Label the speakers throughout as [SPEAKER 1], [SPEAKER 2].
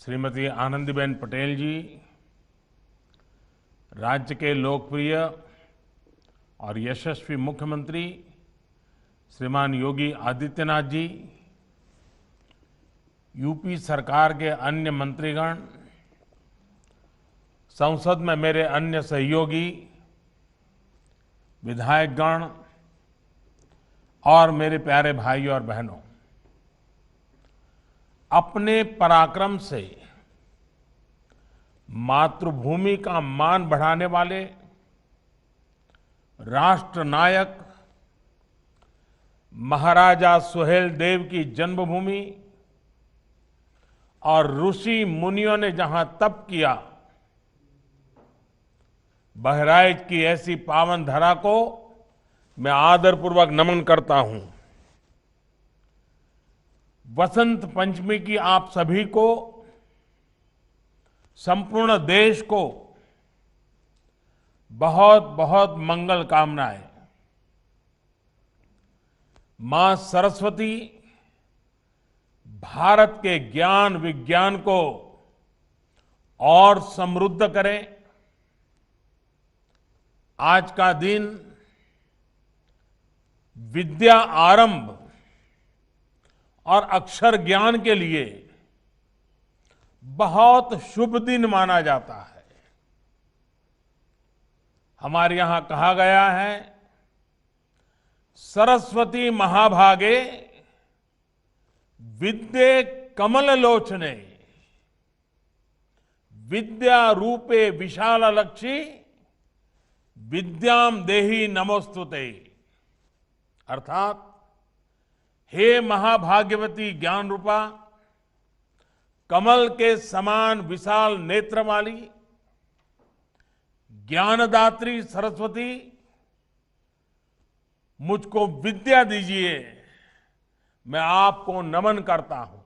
[SPEAKER 1] श्रीमती आनंदीबेन पटेल जी, राज्य के लोकप्रिय और यशस्वी मुख्यमंत्री श्रीमान योगी आदित्यनाथ जी, यूपी सरकार के अन्य मंत्रीगण, संसद में मेरे अन्य सहयोगी, विधायकगण और मेरे प्यारे भाई और बहनों, अपने पराक्रम से मातृभूमि का मान बढ़ाने वाले राष्ट्र नायक महाराजा सुहेलदेव की जन्मभूमि और ऋषि मुनियों ने जहां तप किया, बहराइच की ऐसी पावन धरा को मैं आदरपूर्वक नमन करता हूं। वसंत पंचमी की आप सभी को, संपूर्ण देश को बहुत बहुत मंगल कामनाएं। मां सरस्वती भारत के ज्ञान विज्ञान को और समृद्ध करें। आज का दिन विद्या आरंभ और अक्षर ज्ञान के लिए बहुत शुभ दिन माना जाता है। हमारे यहां कहा गया है, सरस्वती महाभागे विद्ये कमल लोचने, विद्या रूपे विशालक्षी विद्याम देहि नमोस्तुते। अर्थात, हे महाभाग्यवती ज्ञान रूपा, कमल के समान विशाल नेत्र वाली ज्ञानदात्री सरस्वती, मुझको विद्या दीजिए, मैं आपको नमन करता हूं।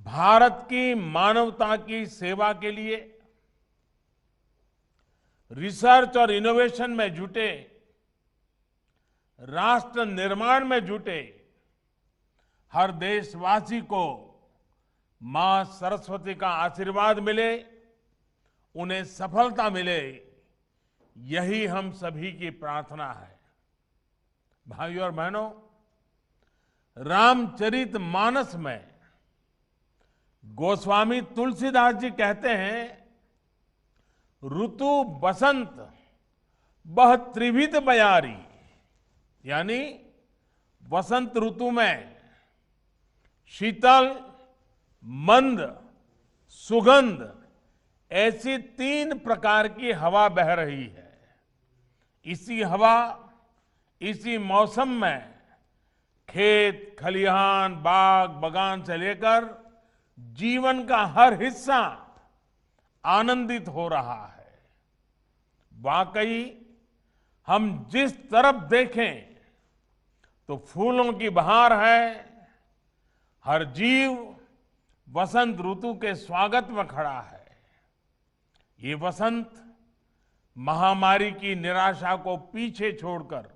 [SPEAKER 1] भारत की मानवता की सेवा के लिए रिसर्च और इनोवेशन में जुटे, राष्ट्र निर्माण में जुटे हर देशवासी को मां सरस्वती का आशीर्वाद मिले, उन्हें सफलता मिले, यही हम सभी की प्रार्थना है। भाइयों और बहनों, रामचरितमानस में गोस्वामी तुलसीदास जी कहते हैं, ऋतु बसंत बह त्रिविध बयारी, यानी वसंत ऋतु में शीतल, मंद, सुगंध ऐसी 3 प्रकार की हवा बह रही है। इसी हवा, इसी मौसम में खेत, खलिहान, बाग, बगान से लेकर जीवन का हर हिस्सा आनंदित हो रहा है। वाकई हम जिस तरफ देखें तो फूलों की बहार है। हर जीव वसंत ऋतु के स्वागत में खड़ा है। ये वसंत महामारी की निराशा को पीछे छोड़कर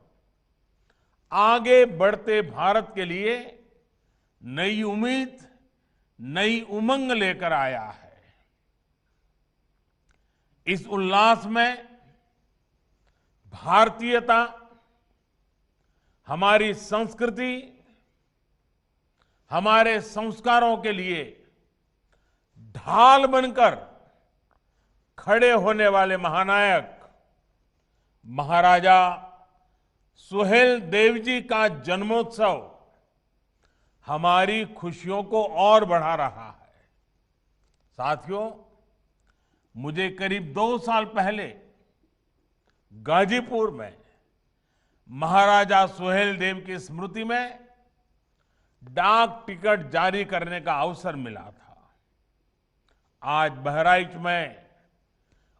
[SPEAKER 1] आगे बढ़ते भारत के लिए नई उम्मीद, नई उमंग लेकर आया है। इस उल्लास में भारतीयता, हमारी संस्कृति, हमारे संस्कारों के लिए ढाल बनकर खड़े होने वाले महानायक महाराजा सुहेलदेव जी का जन्मोत्सव हमारी खुशियों को और बढ़ा रहा है। साथियों, मुझे करीब 2 साल पहले गाजीपुर में महाराजा सुहेलदेव की स्मृति में डाक टिकट जारी करने का अवसर मिला था। आज बहराइच में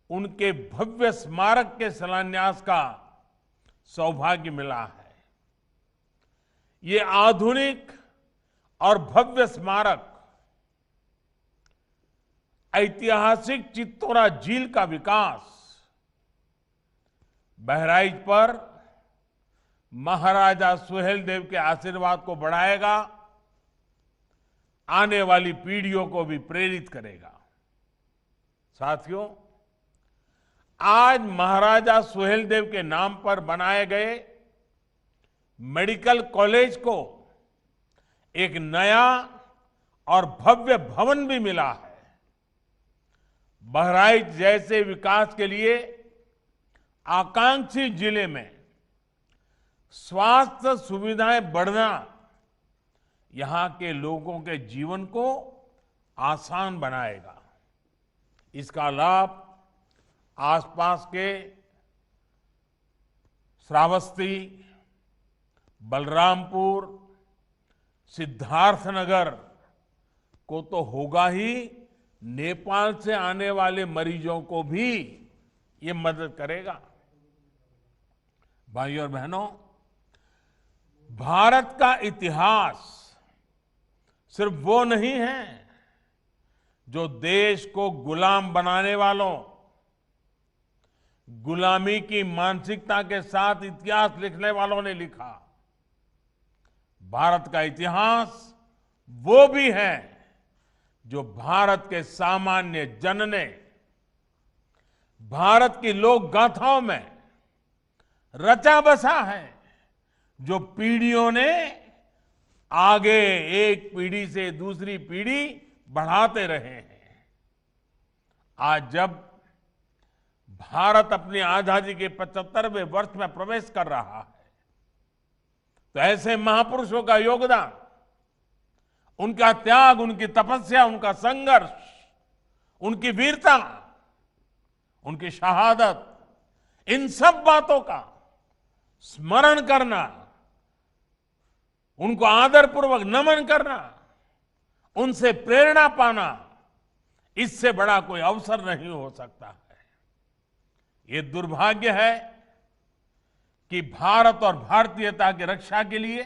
[SPEAKER 1] उनके भव्य स्मारक के शिलान्यास का सौभाग्य मिला है। ये आधुनिक और भव्य स्मारक ऐतिहासिक चित्तौरा झील का विकास, बहराइच पर महाराजा सुहेलदेव के आशीर्वाद को बढ़ाएगा। आने वाली पीढ़ियों को भी प्रेरित करेगा। साथियों, आज महाराजा सुहेलदेव के नाम पर बनाए गए मेडिकल कॉलेज को एक नया और भव्य भवन भी मिला है। बहराइच जैसे विकास के लिए आकांक्षी जिले में स्वास्थ्य सुविधाएं बढ़ना यहां के लोगों के जीवन को आसान बनाएगा। इसका लाभ आसपास के श्रावस्ती, बलरामपुर, सिद्धार्थनगर को तो होगा ही, नेपाल से आने वाले मरीजों को भी ये मदद करेगा। भाइयों और बहनों, भारत का इतिहास सिर्फ वो नहीं है जो देश को गुलाम बनाने वालों, गुलामी की मानसिकता के साथ इतिहास लिखने वालों ने लिखा। भारत का इतिहास वो भी है जो भारत के सामान्य जन ने भारत की लोक गाथाओं में रचा बसा है, जो पीढ़ियों ने आगे एक पीढ़ी से दूसरी पीढ़ी बढ़ाते रहे हैं। आज जब भारत अपनी आजादी के 75वें वर्ष में प्रवेश कर रहा है, तो ऐसे महापुरुषों का योगदान, उनका त्याग, उनकी तपस्या, उनका संघर्ष, उनकी वीरता, उनकी शहादत, इन सब बातों का स्मरण करना, उनको आदरपूर्वक नमन करना, उनसे प्रेरणा पाना, इससे बड़ा कोई अवसर नहीं हो सकता है। ये दुर्भाग्य है कि भारत और भारतीयता की रक्षा के लिए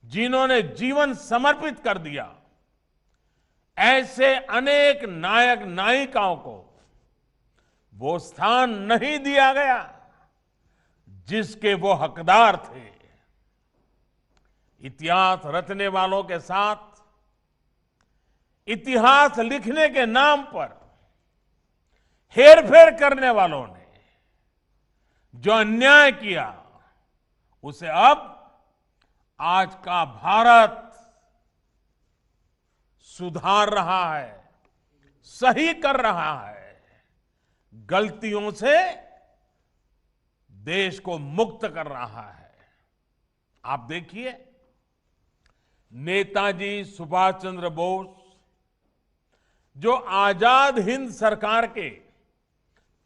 [SPEAKER 1] जिन्होंने जीवन समर्पित कर दिया, ऐसे अनेक नायक नायिकाओं को वो स्थान नहीं दिया गया जिसके वो हकदार थे। इतिहास रचने वालों के साथ इतिहास लिखने के नाम पर हेरफेर करने वालों ने जो अन्याय किया, उसे अब आज का भारत सुधार रहा है, सही कर रहा है, गलतियों से देश को मुक्त कर रहा है। आप देखिए, नेताजी सुभाष चंद्र बोस जो आजाद हिंद सरकार के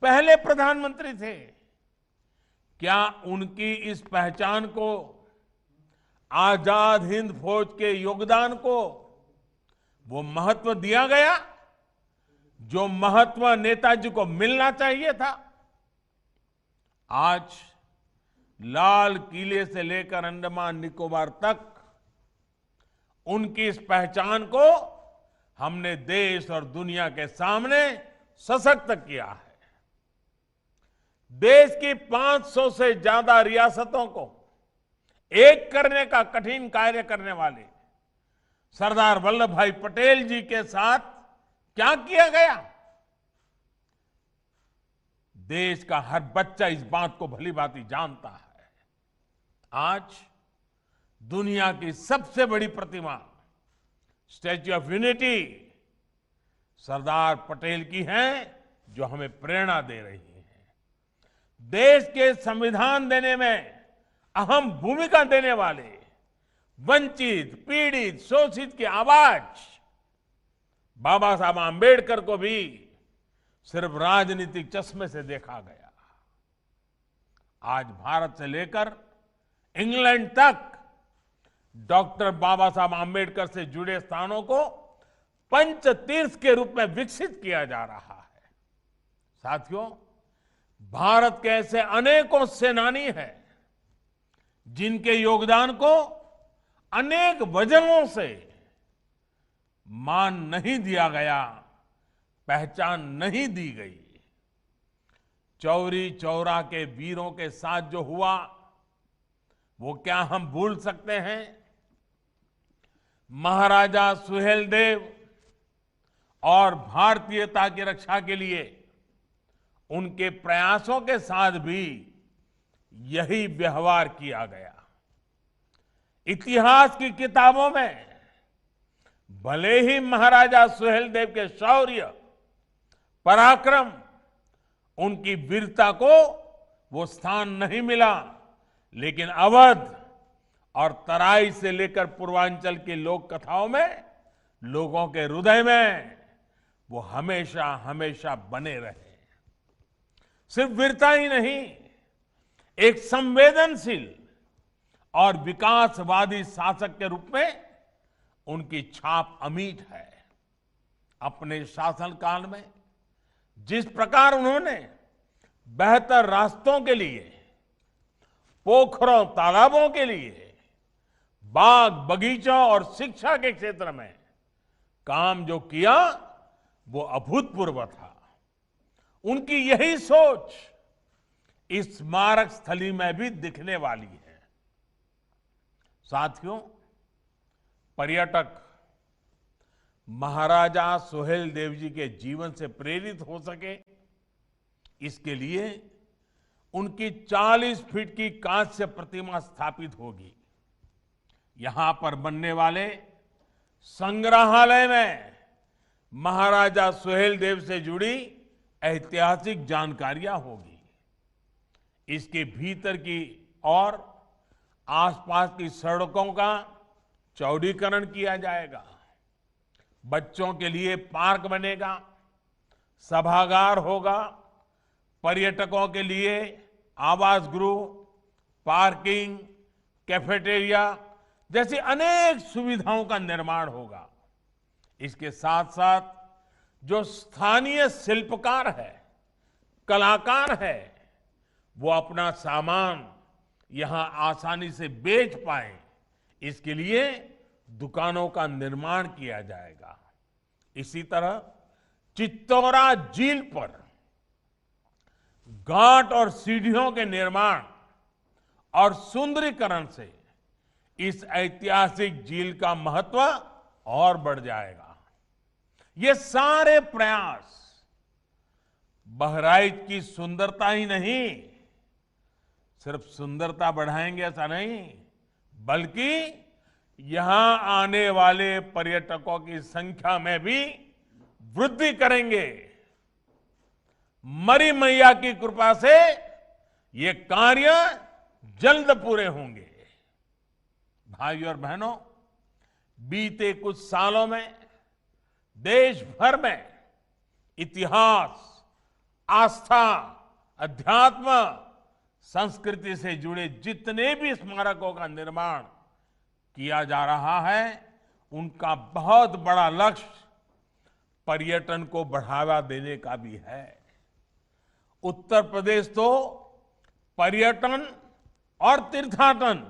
[SPEAKER 1] पहले प्रधानमंत्री थे, क्या उनकी इस पहचान को, आजाद हिंद फौज के योगदान को वो महत्व दिया गया जो महत्व नेताजी को मिलना चाहिए था? आज लाल किले से लेकर अंडमान निकोबार तक उनकी इस पहचान को हमने देश और दुनिया के सामने सशक्त किया है। देश की 500 से ज्यादा रियासतों को एक करने का कठिन कार्य करने वाले सरदार वल्लभ भाई पटेल जी के साथ क्या किया गया? देश का हर बच्चा इस बात को भली भांति जानता है। आज दुनिया की सबसे बड़ी प्रतिमा statue of unity Sardar Patel की है, जो हमें प्रेरणा दे रही है। देश के संविधान देने में अहम भूमिका देने वाले वंचित, पीड़ित, शोषित की आवाज बाबा साहब आंबेडकर को भी सिर्फ राजनीतिक चश्मे से देखा गया। आज भारत से लेकर इंग्लैंड तक डॉक्टर बाबा साहब आंबेडकर से जुड़े स्थानों को पंच तीर्थ के रूप में विकसित किया जा रहा है। साथियों, भारत के ऐसे अनेकों सेनानी हैं जिनके योगदान को अनेक वजहों से मान नहीं दिया गया, पहचान नहीं दी गई। चौरी चौरा के वीरों के साथ जो हुआ, वो क्या हम भूल सकते हैं? महाराजा सुहेलदेव और भारतीयता की रक्षा के लिए उनके प्रयासों के साथ भी यही व्यवहार किया गया। इतिहास की किताबों में भले ही महाराजा सुहेलदेव के शौर्य, पराक्रम, उनकी वीरता को वो स्थान नहीं मिला, लेकिन अवध और तराई से लेकर पूर्वांचल की लोक कथाओं में लोगों के हृदय में वो हमेशा हमेशा बने रहे। सिर्फ वीरता ही नहीं, एक संवेदनशील और विकासवादी शासक के रूप में उनकी छाप अमिट है। अपने शासनकाल में जिस प्रकार उन्होंने बेहतर रास्तों के लिए, पोखरों तालाबों के लिए, बाग बगीचों और शिक्षा के क्षेत्र में काम जो किया वो अभूतपूर्व था। उनकी यही सोच इस स्मारक स्थली में भी दिखने वाली है। साथियों, पर्यटक महाराजा सुहेलदेव जी के जीवन से प्रेरित हो सके, इसके लिए उनकी 40 फीट की कांस्य प्रतिमा स्थापित होगी। यहां पर बनने वाले संग्रहालय में महाराजा सुहेलदेव से जुड़ी ऐतिहासिक जानकारियां होगी। इसके भीतर की और आसपास की सड़कों का चौड़ीकरण किया जाएगा। बच्चों के लिए पार्क बनेगा, सभागार होगा, पर्यटकों के लिए आवास गृह, पार्किंग, कैफेटेरिया जैसी अनेक सुविधाओं का निर्माण होगा। इसके साथ साथ जो स्थानीय शिल्पकार है, कलाकार है, वो अपना सामान यहां आसानी से बेच पाए, इसके लिए दुकानों का निर्माण किया जाएगा। इसी तरह चित्तौरा झील पर घाट और सीढ़ियों के निर्माण और सुंदरीकरण से इस ऐतिहासिक झील का महत्व और बढ़ जाएगा। ये सारे प्रयास बहराइच की सुंदरता ही नहीं, सिर्फ सुंदरता बढ़ाएंगे ऐसा नहीं, बल्कि यहां आने वाले पर्यटकों की संख्या में भी वृद्धि करेंगे। मरी मैया की कृपा से ये कार्य जल्द पूरे होंगे। भाइयों और बहनों, बीते कुछ सालों में देश भर में इतिहास, आस्था, अध्यात्म, संस्कृति से जुड़े जितने भी स्मारकों का निर्माण किया जा रहा है, उनका बहुत बड़ा लक्ष्य पर्यटन को बढ़ावा देने का भी है। उत्तर प्रदेश तो पर्यटन और तीर्थाटन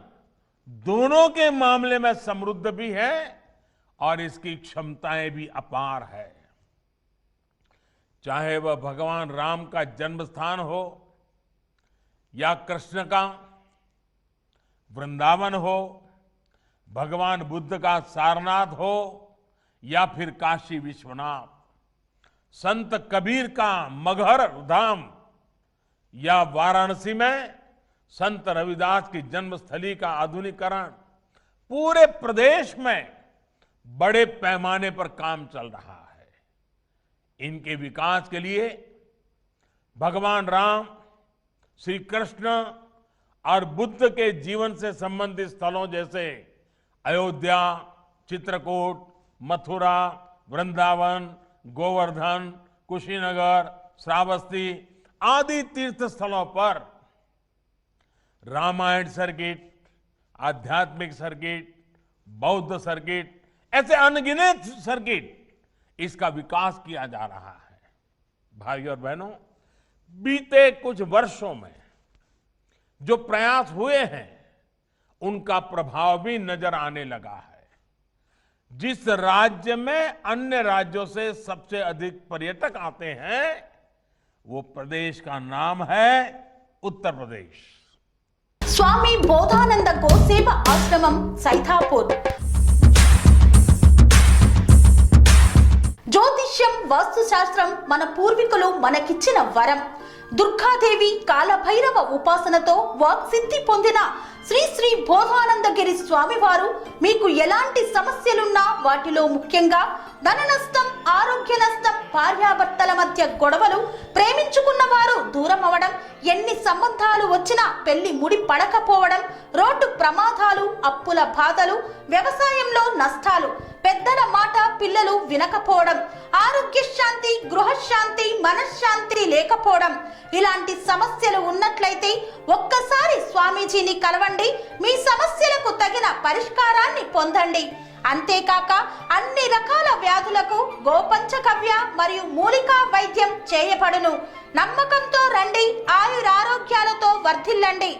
[SPEAKER 1] दोनों के मामले में समृद्ध भी है और इसकी क्षमताएं भी अपार है। चाहे वह भगवान राम का जन्म स्थान हो या कृष्ण का वृंदावन हो, भगवान बुद्ध का सारनाथ हो या फिर काशी विश्वनाथ, संत कबीर का मगहर धाम या वाराणसी में संत रविदास की जन्मस्थली का आधुनिकीकरण, पूरे प्रदेश में बड़े पैमाने पर काम चल रहा है। इनके विकास के लिए भगवान राम, श्री कृष्ण और बुद्ध के जीवन से संबंधित स्थलों जैसे अयोध्या, चित्रकूट, मथुरा, वृंदावन, गोवर्धन, कुशीनगर, श्रावस्ती आदि तीर्थ स्थलों पर रामायण सर्किट, आध्यात्मिक सर्किट, बौद्ध सर्किट, ऐसे अनगिनत सर्किट, इसका विकास किया जा रहा है। भाइयों और बहनों, बीते कुछ वर्षों में जो प्रयास हुए हैं, उनका प्रभाव भी नजर आने लगा है। जिस राज्य में अन्य राज्यों से सबसे अधिक पर्यटक आते हैं, वो प्रदेश का नाम है उत्तर प्रदेश।
[SPEAKER 2] स्वामी बोधानंद गोसेवा आश्रमम सैथापुर। వాస్తు శాస్త్రం మన పూర్వీకులు మనకిచ్చిన వరం. దుర్గాదేవి కాలభైరవ ఉపాసనతో వాక్సిద్ధి పొందిన శ్రీ శ్రీ బోధానందగిరి స్వామివారు మీకు ఎలాంటి సమస్యలున్నా, వాటిలో ముఖ్యంగా ధన నష్టం, ఆరోగ్య నష్టం, భార్యాభర్తల మధ్య గొడవలు, ప్రేమించుకున్న వారు దూరం అవడం, ఎన్ని సంబంధాలు వచ్చినా పెళ్లి ముడి పడకపోవడం, రోడ్డు ప్రమాదాలు, అప్పుల బాధలు, వ్యవసాయంలో నష్టాలు, పెద్దల మాట పిల్లలు వినకపోవడం, ఆరోగ్య శాంతి, గృహశాంతి, మనశ్శాంతి లేకపోవడం, ఇలాంటి సమస్యలు ఉన్నట్లయితే ఒక్కసారి స్వామీజీని కలవండి. మీ సమస్యలకు తగిన పరిష్కారాన్ని పొందండి. అంతేకాక అన్ని రకాల వ్యాధులకు గోపంచగవ్య మరియు మూలికా వైద్యం చేయబడును. నమ్మకంతో రండి, ఆయురారోగ్యాలతో వర్ధిల్లండి.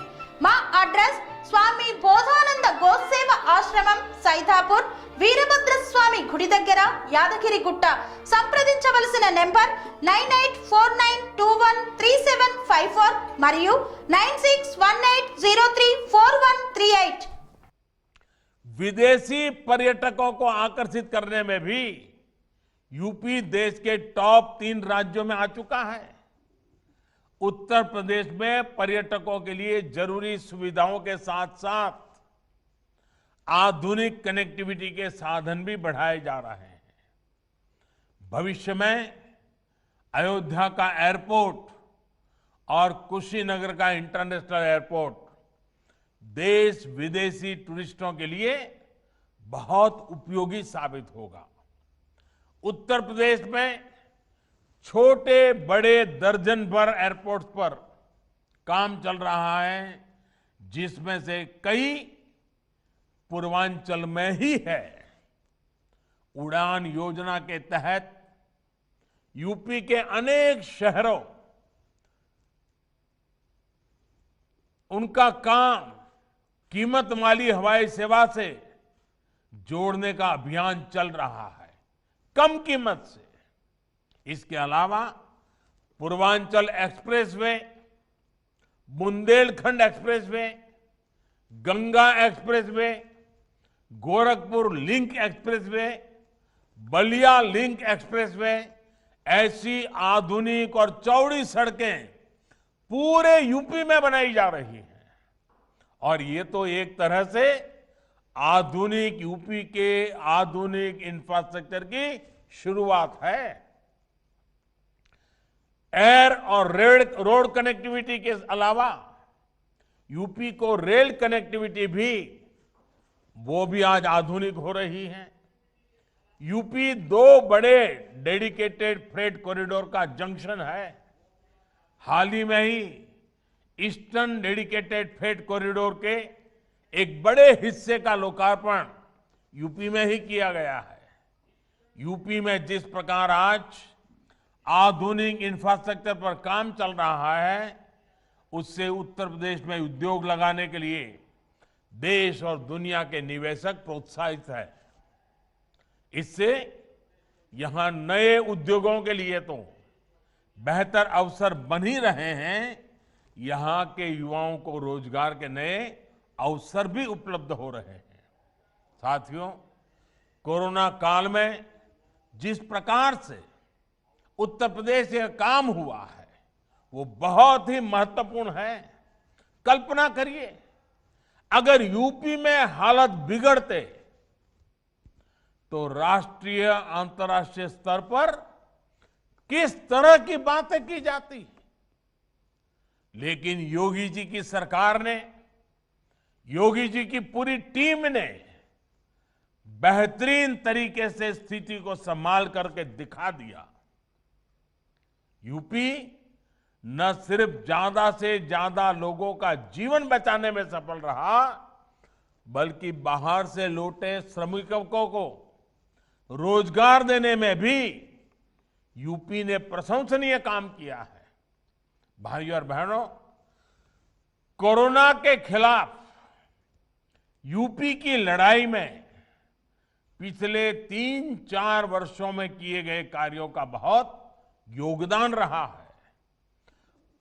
[SPEAKER 2] మా అడ్రస్ స్వామి బోధానంద గోసేవ ఆశ్రమం, సైదాపూర్, వీరభద్ర స్వామి గుడి దగ్గర, యాదగిరిగుట్ట. సంప్రదించవలసిన నెంబర్ 9849213754 మరియు 9618034138.
[SPEAKER 1] विदेशी पर्यटकों को आकर्षित करने में भी यूपी देश के टॉप 3 राज्यों में आ चुका है। उत्तर प्रदेश में पर्यटकों के लिए जरूरी सुविधाओं के साथ साथ आधुनिक कनेक्टिविटी के साधन भी बढ़ाए जा रहे हैं। भविष्य में अयोध्या का एयरपोर्ट और कुशीनगर का इंटरनेशनल एयरपोर्ट देश विदेशी टूरिस्टों के लिए बहुत उपयोगी साबित होगा। उत्तर प्रदेश में छोटे बड़े दर्जन भर एयरपोर्ट्स पर काम चल रहा है, जिसमें से कई पूर्वांचल में ही है। उड़ान योजना के तहत यूपी के अनेक शहरों उनका काम कीमत वाली हवाई सेवा से जोड़ने का अभियान चल रहा है, कम कीमत से। इसके अलावा Purvanchal expressway, Bundelkhand expressway, Ganga expressway, Gorakhpur link expressway, Ballia link expressway, ऐसी आधुनिक और चौड़ी सड़कें पूरे यूपी में बनाई जा रही हैं। और ये तो एक तरह से आधुनिक यूपी के आधुनिक इंफ्रास्ट्रक्चर की शुरुआत है। एयर और रोड कनेक्टिविटी के अलावा यूपी को रेल कनेक्टिविटी भी आज आधुनिक हो रही है। यूपी 2 बड़े डेडिकेटेड फ्रेट कॉरिडोर का जंक्शन है। हाल ही में ही ईस्टर्न डेडिकेटेड फ्रेट कॉरिडोर के एक बड़े हिस्से का लोकार्पण यूपी में ही किया गया है। यूपी में जिस प्रकार आज आधुनिक इंफ्रास्ट्रक्चर पर काम चल रहा है, उससे उत्तर प्रदेश में उद्योग लगाने के लिए देश और दुनिया के निवेशक प्रोत्साहित है। इससे यहां नए उद्योगों के लिए तो बेहतर अवसर बन ही रहे हैं, यहां के युवाओं को रोजगार के नए अवसर भी उपलब्ध हो रहे हैं। साथियों, कोरोना काल में जिस प्रकार से उत्तर प्रदेश में काम हुआ है, वो बहुत ही महत्वपूर्ण है। कल्पना करिए, अगर यूपी में हालत बिगड़ते तो राष्ट्रीय अंतर्राष्ट्रीय स्तर पर किस तरह की बातें की जाती। लेकिन योगी जी की सरकार ने, योगी जी की पूरी टीम ने बेहतरीन तरीके से स्थिति को संभाल करके दिखा दिया। यूपी न सिर्फ ज्यादा से ज्यादा लोगों का जीवन बचाने में सफल रहा, बल्कि बाहर से लौटे श्रमिकों को रोजगार देने में भी यूपी ने प्रशंसनीय काम किया है। भाइयों और बहनों, कोरोना के खिलाफ यूपी की लड़ाई में पिछले 3-4 वर्षों में किए गए कार्यों का बहुत योगदान रहा है।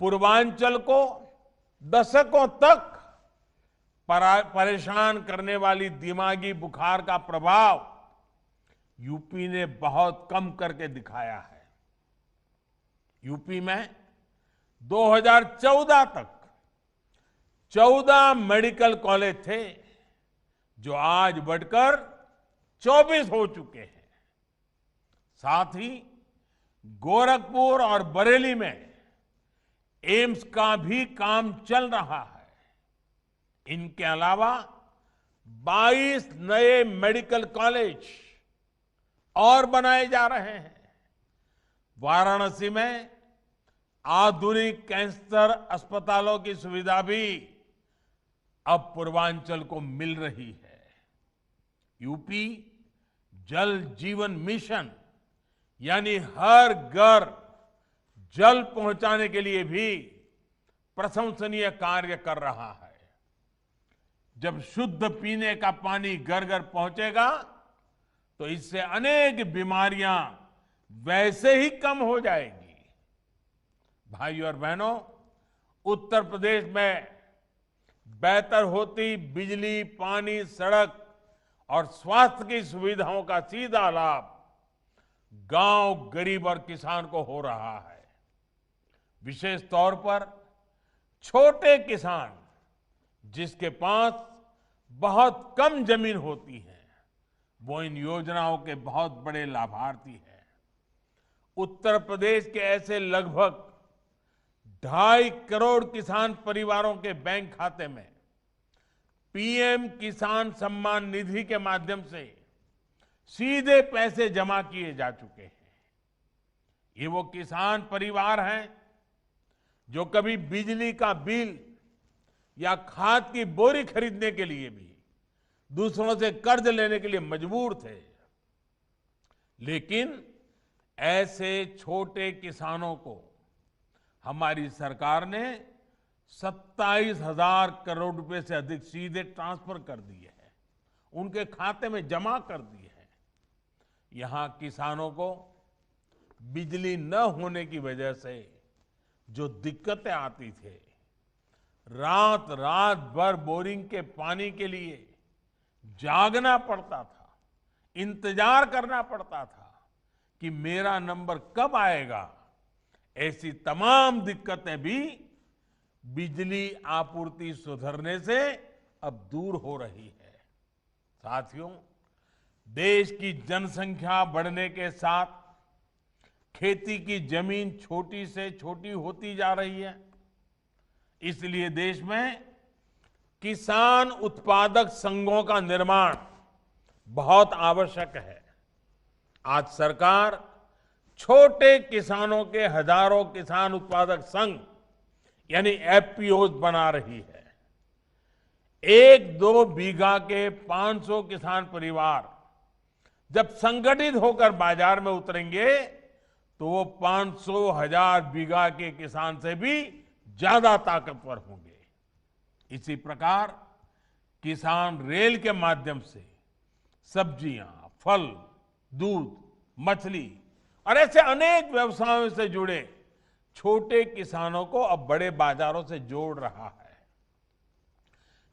[SPEAKER 1] पूर्वांचल को दशकों तक परेशान करने वाली दिमागी बुखार का प्रभाव यूपी ने बहुत कम करके दिखाया है। यूपी में 2014 तक 14 मेडिकल कॉलेज थे, जो आज बढ़कर 24 हो चुके हैं। साथ ही गोरखपुर और बरेली में एम्स का भी काम चल रहा है। इनके अलावा 22 नए मेडिकल कॉलेज और बनाए जा रहे हैं। वाराणसी में आधुनिक कैंसर अस्पतालों की सुविधा भी अब पूर्वांचल को मिल रही है। यूपी जल जीवन मिशन यानी हर घर जल पहुंचाने के लिए भी प्रशंसनीय कार्य कर रहा है। जब शुद्ध पीने का पानी घर घर पहुंचेगा तो इससे अनेक बीमारियां वैसे ही कम हो जाएंगी। भाइयों और बहनों, उत्तर प्रदेश में बेहतर होती बिजली, पानी, सड़क और स्वास्थ्य की सुविधाओं का सीधा लाभ गांव, गरीब और किसान को हो रहा है। विशेष तौर पर छोटे किसान जिसके पास बहुत कम जमीन होती है, वो इन योजनाओं के बहुत बड़े लाभार्थी हैं। उत्तर प्रदेश के ऐसे लगभग 2.5 करोड़ किसान परिवारों के बैंक खाते में पीएम किसान सम्मान निधि के माध्यम से सीधे पैसे जमा किए जा चुके हैं। ये वो किसान परिवार हैं जो कभी बिजली का बिल या खाद की बोरी खरीदने के लिए भी दूसरों से कर्ज लेने के लिए मजबूर थे। लेकिन ऐसे छोटे किसानों को हमारी सरकार ने 27,000 करोड़ रुपए से अधिक सीधे ट्रांसफर कर दिए हैं, उनके खाते में जमा कर दिए हैं। यहां किसानों को बिजली न होने की वजह से जो दिक्कतें आती थे, रात रात भर बोरिंग के पानी के लिए जागना पड़ता था, इंतजार करना पड़ता था कि मेरा नंबर कब आएगा। ऐसी तमाम दिक्कतें भी बिजली आपूर्ति सुधरने से अब दूर हो रही है। साथियों, देश की जनसंख्या बढ़ने के साथ खेती की जमीन छोटी से छोटी होती जा रही है। इसलिए देश में किसान उत्पादक संघों का निर्माण बहुत आवश्यक है। आज सरकार छोटे किसानों के हजारों किसान उत्पादक संघ यानी एफपीओ बना रही है। 1-2 बीघा के 500 किसान परिवार जब संगठित होकर बाजार में उतरेंगे तो वो 500,000 बीघा के किसान से भी ज्यादा ताकतवर होंगे। इसी प्रकार किसान रेल के माध्यम से सब्जियां, फल, दूध, मछली और ऐसे अनेक व्यवसायों से जुड़े छोटे किसानों को अब बड़े बाजारों से जोड़ रहा है।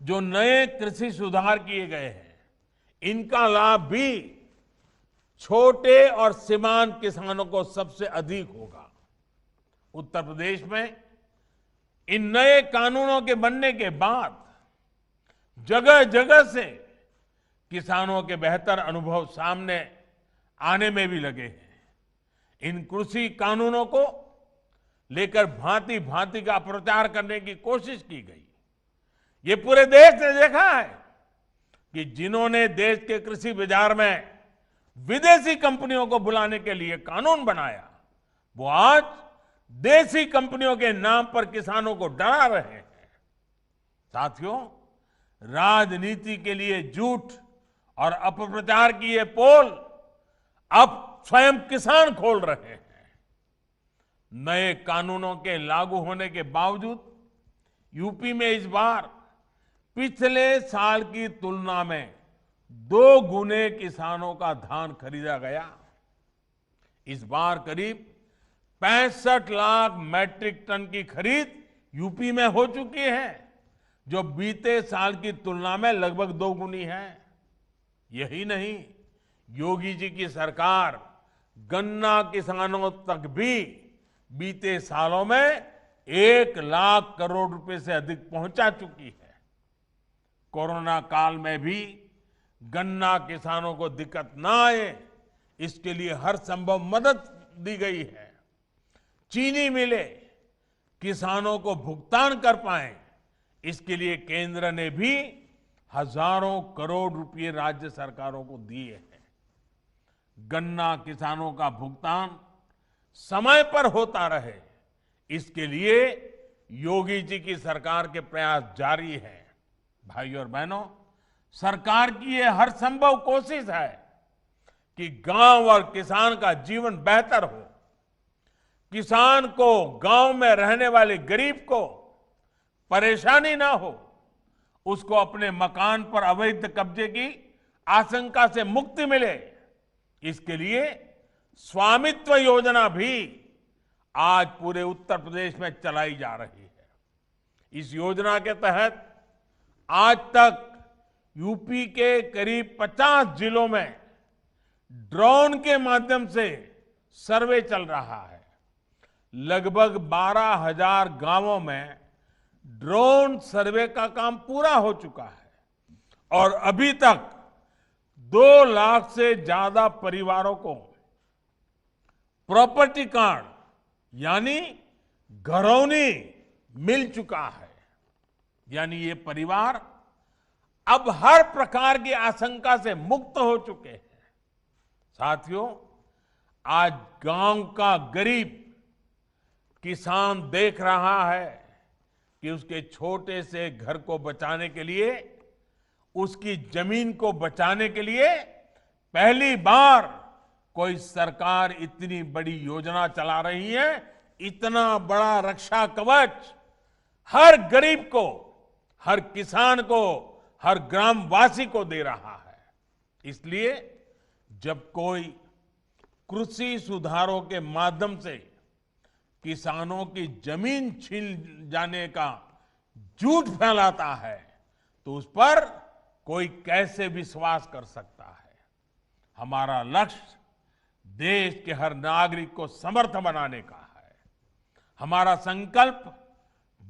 [SPEAKER 1] जो नए कृषि सुधार किए गए हैं, इनका लाभ भी छोटे और सीमांत किसानों को सबसे अधिक होगा। उत्तर प्रदेश में इन नए कानूनों के बनने के बाद जगह जगह से किसानों के बेहतर अनुभव सामने आने में भी लगे हैं। इन कृषि कानूनों को लेकर भांति भांति का प्रचार करने की कोशिश की गई। ये पूरे देश ने देखा है कि जिन्होंने देश के कृषि बाजार में विदेशी कंपनियों को बुलाने के लिए कानून बनाया, वो आज देसी कंपनियों के नाम पर किसानों को डरा रहे हैं। साथियों, राजनीति के लिए झूठ और अपप्रचार की ये पोल अब स्वयं किसान खोल रहे हैं। नए कानूनों के लागू होने के बावजूद यूपी में इस बार पिछले साल की तुलना में 2 गुने किसानों का धान खरीदा गया। इस बार करीब 65 लाख मैट्रिक टन की खरीद यूपी में हो चुकी है, जो बीते साल की तुलना में लगभग 2 गुनी है। यही नहीं, योगी जी की सरकार गन्ना किसानों तक भी बीते सालों में 1 लाख करोड़ रुपए से अधिक पहुंचा चुकी है। कोरोना काल में भी गन्ना किसानों को दिक्कत ना आए, इसके लिए हर संभव मदद दी गई है। चीनी मिलें किसानों को भुगतान कर पाए, इसके लिए केंद्र ने भी हजारों करोड़ रुपए राज्य सरकारों को दिए हैं। गन्ना किसानों का भुगतान समय पर होता रहे, इसके लिए योगी जी की सरकार के प्रयास जारी है। भाइयों और बहनों, सरकार की यह हर संभव कोशिश है कि गांव और किसान का जीवन बेहतर हो। किसान को, गांव में रहने वाले गरीब को परेशानी ना हो, उसको अपने मकान पर अवैध कब्जे की आशंका से मुक्ति मिले, इसके लिए स्वामित्व योजना भी आज पूरे उत्तर प्रदेश में चलाई जा रही है। इस योजना के तहत आज तक यूपी के करीब 50 जिलों में ड्रोन के माध्यम से सर्वे चल रहा है। लगभग 12,000 गांवों में ड्रोन सर्वे का काम पूरा हो चुका है और अभी तक 2 लाख से ज्यादा परिवारों को प्रॉपर्टी कार्ड यानी घरौनी मिल चुका है। यानी ये परिवार अब हर प्रकार की आशंका से मुक्त हो चुके हैं। साथियों, आज गांव का गरीब किसान देख रहा है कि उसके छोटे से घर को बचाने के लिए, उसकी जमीन को बचाने के लिए पहली बार कोई सरकार इतनी बड़ी योजना चला रही है। इतना बड़ा रक्षा कवच हर गरीब को, हर किसान को, हर ग्रामवासी को दे रहा है। इसलिए जब कोई कृषि सुधारों के माध्यम से किसानों की जमीन छीन जाने का झूठ फैलाता है, तो उस पर कोई कैसे विश्वास कर सकता है। हमारा लक्ष्य देश के हर नागरिक को समर्थ बनाने का है। हमारा संकल्प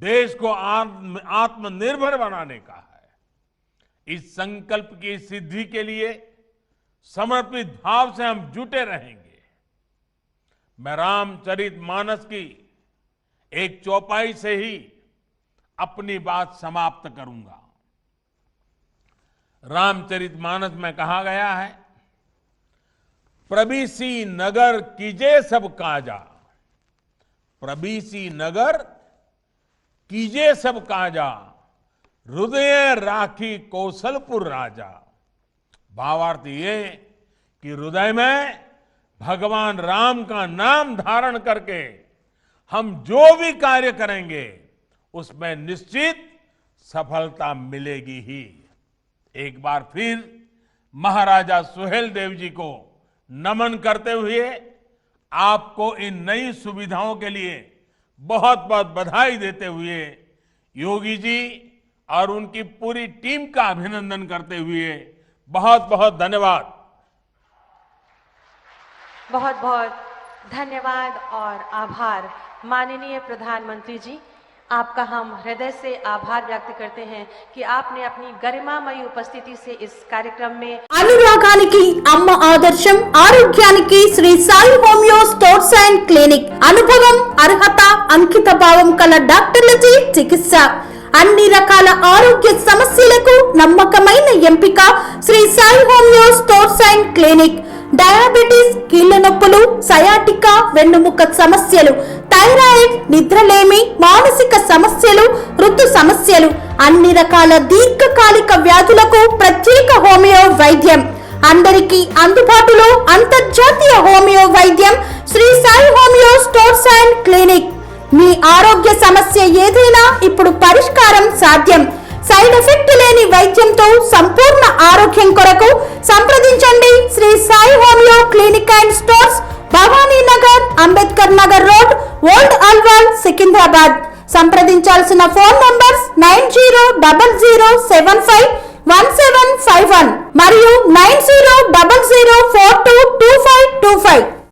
[SPEAKER 1] देश को आत्मनिर्भर बनाने का है। इस संकल्प की सिद्धि के लिए समर्पित भाव से हम जुटे रहेंगे। मैं रामचरितमानस की एक चौपाई से ही अपनी बात समाप्त करूंगा। रामचरितमानस में कहा गया है, प्रबीसी नगर कीजे सब काजा, प्रबीसी नगर कीजे सब काजा, हृदय राखी कौशलपुर राजा। भावार्थ ये कि हृदय में भगवान राम का नाम धारण करके हम जो भी कार्य करेंगे उसमें निश्चित सफलता मिलेगी ही। एक बार फिर महाराजा सुहेल देव जी को नमन करते हुए आपको इन नई सुविधाओं के लिए बहुत बहुत बधाई देते हुए योगी जी और उनकी पूरी टीम का अभिनंदन करते हुए बहुत बहुत धन्यवाद।
[SPEAKER 3] बहुत बहुत धन्यवाद और आभार माननीय प्रधानमंत्री जी। आपका हम हृदय से आभार व्यक्त करते हैं कि आपने अपनी गरिमामयी उपस्थिति से इस कार्यक्रम में
[SPEAKER 2] అనురాగానికి అమ్మ ఆదర్శం, ఆరోగ్యానికి Shri Sai homeo stores and clinic. అనుభవం, అర్హత, అంకిత భావం కల డాక్టర్లచే చికిత్స. అన్ని రకాల ఆరోగ్య సమస్యలకు నమ్మకమైన ఎంపిక Shri Sai homeo stores and clinic. Diabetes, కీళ్ల నొప్పులు, సయాటికా, వెన్నుముక సమస్యలు, థైరాయిడ్, నిద్రలేమి, మానసిక సమస్యలు, ఋతు సమస్యలు, అన్ని రకాల దీర్ఘకాలిక వ్యాధులకు ప్రత్యేక హోమియో వైద్యం. అందరికీ అందుబాటులో అంతర్జాతీయ హోమియో వైద్యం Sri Sai homeo stores and clinic. మీ ఆరోగ్య సమస్య ఏదైనా ఇప్పుడు పరిష్కారం సాధ్యం. సైడ్ ఎఫెక్ట్ లేని వైద్యంతో సంపూర్ణ ఆరోగ్యం కొరకు సంప్రదించండి Sri Sai homeo clinic and stores, Bhavani Nagar, Ambedkar Nagar road, old Alwal, Secunderabad. సంప్రదించాల్సిన ఫోన్ నంబర్స్ 9000751751 మరియు 9000422525.